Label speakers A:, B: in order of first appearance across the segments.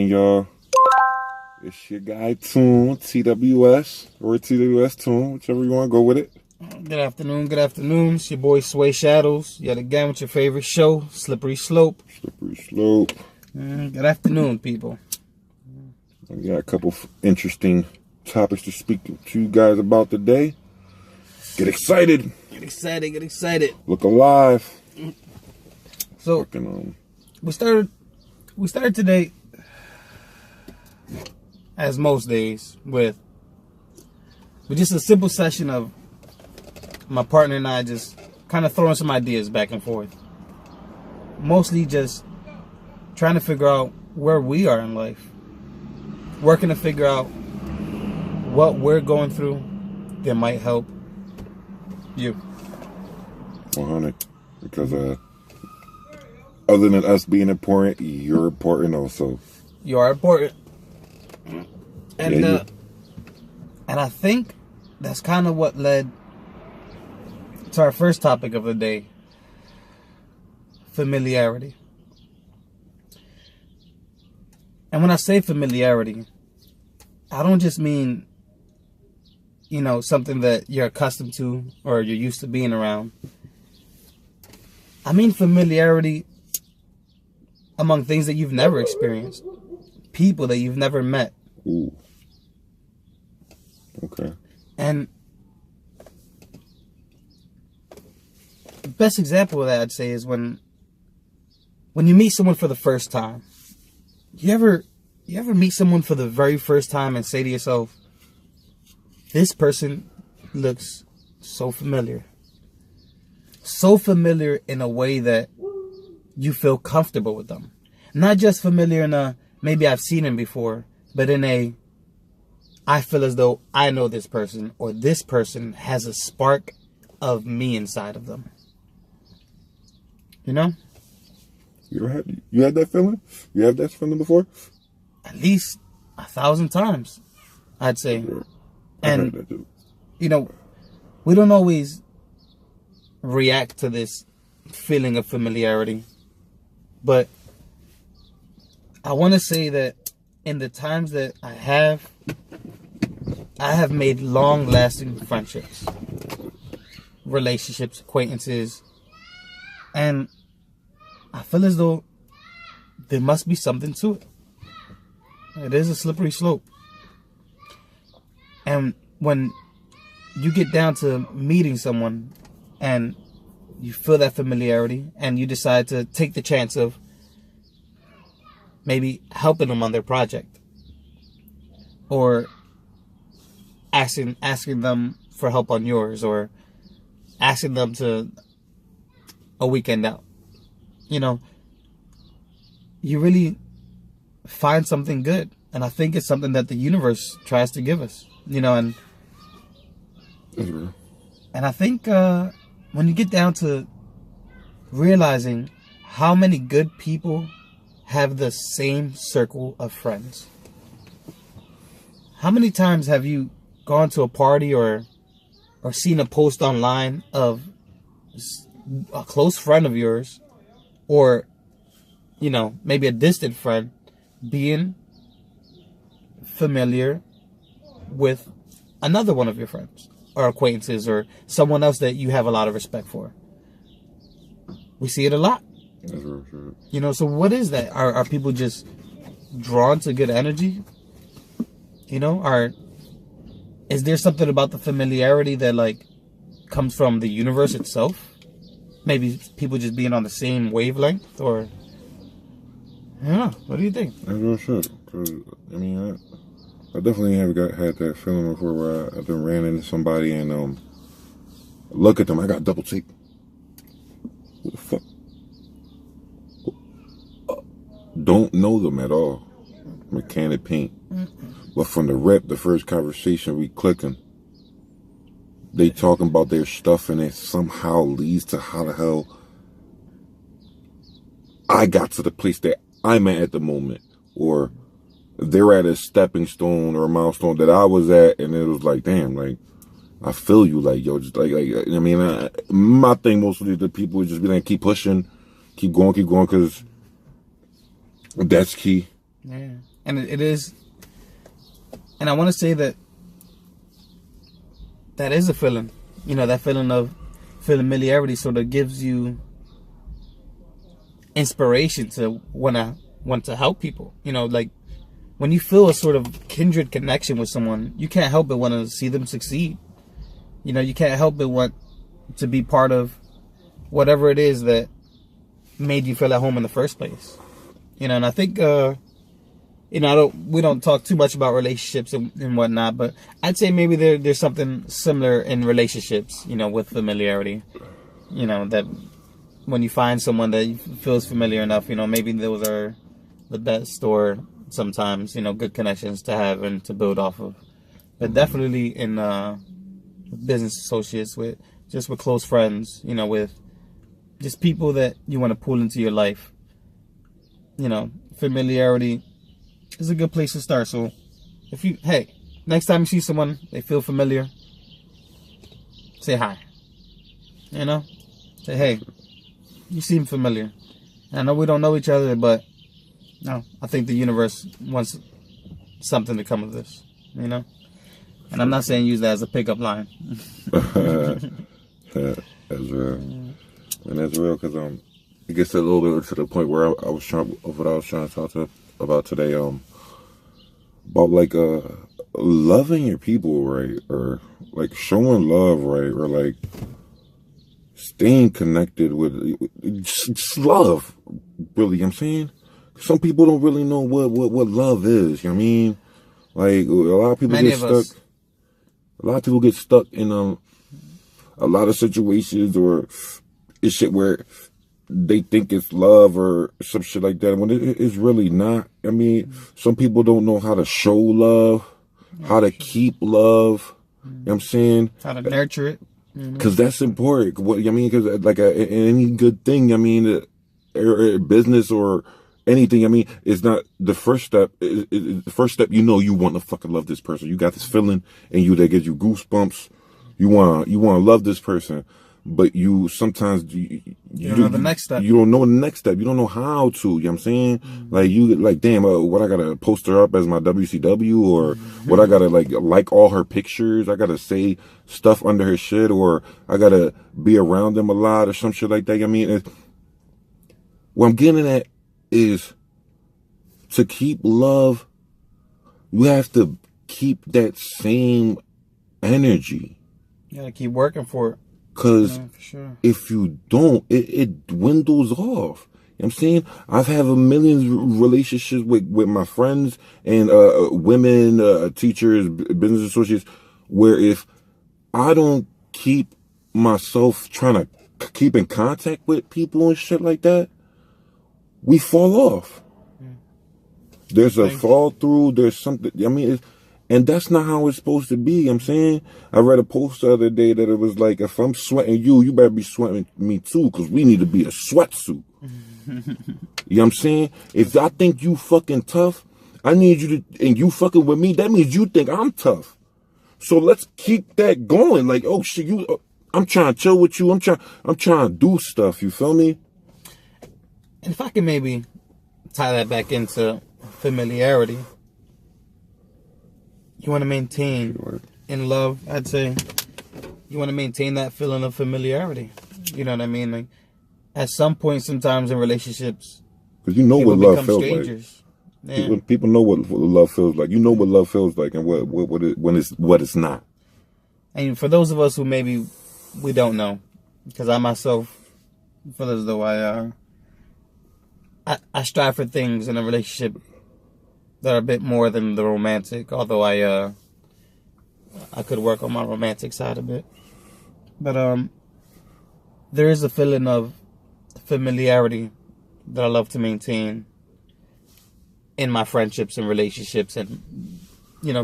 A: Y'all, it's your guy Toon, TWS, or TWS Toon, whichever you want to go with it.
B: Good afternoon, it's your boy Sway Shadows, yet again with your favorite show, Slippery Slope.
A: Slippery Slope.
B: Good afternoon, people.
A: I got a couple interesting topics to speak to you guys about today. Get excited.
B: Get excited.
A: Look alive.
B: So, we started today, as most days, with just a simple session of my partner and I just kind of throwing some ideas back and forth. Mostly just trying to figure out where we are in life. Working to figure out what we're going through that might help you.
A: 100. Because other than us being important, you're important also.
B: You are important. And and I think that's kind of what led to our first topic of the day. Familiarity. And when I say familiarity, I don't just mean, something that you're accustomed to or you're used to being around. I mean familiarity among things that you've never experienced. People that you've never met.
A: Ooh. Okay.
B: And the best example of that, I'd say, is when you meet someone for the first time. You ever meet someone for the very first time and say to yourself, this person looks so familiar. So familiar in a way that you feel comfortable with them. Not just familiar in a, maybe I've seen him before, but in a, I feel as though I know this person, or this person has a spark of me inside of them. You know?
A: You had that feeling? You have that feeling before?
B: At least 1,000 times, I'd say.
A: Yeah,
B: and,
A: that too.
B: We don't always react to this feeling of familiarity. But I want to say that in the times that I have made long-lasting friendships, relationships, acquaintances, and I feel as though there must be something to it. It is a slippery slope. And when you get down to meeting someone and you feel that familiarity and you decide to take the chance of maybe helping them on their project or asking them for help on yours or asking them to a weekend out, you really find something good. And I think it's something that the universe tries to give us, and I think when you get down to realizing how many good people have the same circle of friends. How many times have you gone to a party or seen a post online of a close friend of yours or, maybe a distant friend being familiar with another one of your friends or acquaintances or someone else that you have a lot of respect for? We see it a lot.
A: That's real true.
B: So what is that? Are people just drawn to good energy? Is there something about the familiarity that comes from the universe itself? Maybe people just being on the same wavelength, or what do you think?
A: That's real shit. Cause I definitely have had that feeling before where I've been ran into somebody and look at them. I got double take. What the fuck? Don't know them at all. Mechanic paint. But from the rep, the first conversation, we clicking. They talking about their stuff and it somehow leads to how the hell I got to the place that I'm at the moment. Or they're at a stepping stone or a milestone that I was at, and it was like, damn, I feel you, just my thing mostly the people would just be like, keep pushing, keep going, because that's key.
B: Yeah. And it is, and I want to say that is a feeling, that feeling of familiarity sort of gives you inspiration to want to help people. Like when you feel a sort of kindred connection with someone, you can't help but want to see them succeed. You can't help but want to be part of whatever it is that made you feel at home in the first place. And I think, we don't talk too much about relationships and whatnot, but I'd say maybe there's something similar in relationships, with familiarity. That when you find someone that feels familiar enough, maybe those are the best, or sometimes, good connections to have and to build off of. But definitely in business associates, with close friends, with just people that you want to pull into your life. Familiarity is a good place to start. So next time you see someone, they feel familiar, say hi. Say, hey, you seem familiar. And I know we don't know each other, but no, I think the universe wants something to come of this, And I'm not saying use that as a pickup line.
A: That's real. And that's real because it gets a little bit to the point where I was trying to talk about today, about like loving your people, right? Or like showing love, right? Or like staying connected with just love, really. I'm saying some people don't really know what love is. You know what I mean? Like a lot of people get stuck. A lot of people get stuck in a lot of situations or shit where they think it's love or some shit like that when it's really not. I mean, some people don't know how to show love, how to keep love. You know what I'm saying?
B: How to nurture it.
A: Because that's important. What I mean, because like any good thing, I mean, business or anything, I mean, it's not the first step. The first step, you want to fucking love this person. You got this feeling in you that gives you goosebumps. You want to love this person. But you sometimes you
B: don't know the next step.
A: You don't know the next step. You don't know how to. You know what I'm saying? Like damn, what I gotta post her up as my WCW, or what I gotta like all her pictures. I gotta say stuff under her shit, or I gotta be around them a lot, or some shit like that. I mean, what I'm getting at is to keep love. You have to keep that same energy.
B: You gotta keep working for it.
A: Because if you don't, it dwindles off. You know what I'm saying? I've had a million relationships with my friends and women, teachers, business associates, where if I don't keep myself trying to keep in contact with people and shit like that, we fall off. There's a fall through. There's something. I mean, and that's not how it's supposed to be. I'm saying, I read a post the other day that it was like, if I'm sweating you better be sweating me too, because we need to be a sweatsuit. You know what I'm saying? If I think you fucking tough, I need you to, and you fucking with me, that means you think I'm tough. So let's keep that going. Like, oh shit, I'm trying to chill with you. I'm trying to do stuff. You feel me?
B: And if I can maybe tie that back into familiarity. You want to maintain in love, I'd say, you want to maintain that feeling of familiarity. You know what I mean? Like, at some point, sometimes in relationships,
A: because you know what love feels
B: strangers.
A: Like. Yeah. People know what love feels like. You know what love feels like, and what it's not.
B: And for those of us who maybe we don't know, because I myself feel as though I strive for things in a relationship that are a bit more than the romantic, although I could work on my romantic side a bit. But there is a feeling of familiarity that I love to maintain in my friendships and relationships and,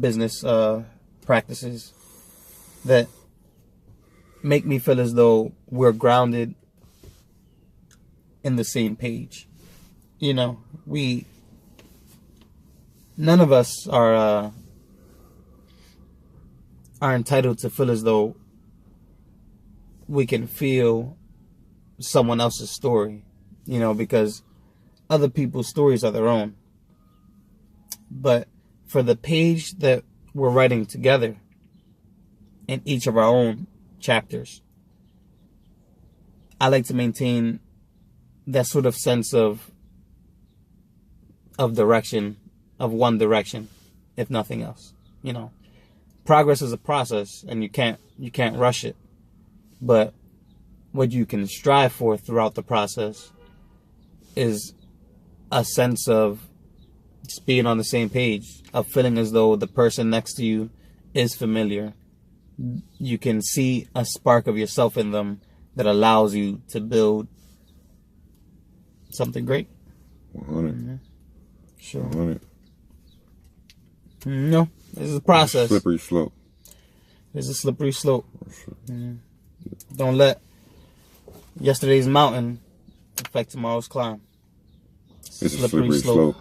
B: business practices that make me feel as though we're grounded in the same page. None of us are entitled to feel as though we can feel someone else's story, because other people's stories are their own. But for the page that we're writing together in each of our own chapters, I like to maintain that sort of sense of direction, of one direction, if nothing else. You know, progress is a process, and you can't rush it. But what you can strive for throughout the process is a sense of just being on the same page, of feeling as though the person next to you is familiar. You can see a spark of yourself in them that allows you to build something great.
A: 100.
B: Mm-hmm. Sure.
A: 100.
B: No, this is a process.
A: Slippery slope.
B: It's a slippery slope. Mm-hmm. Don't let yesterday's mountain affect tomorrow's climb.
A: It's a slippery slope.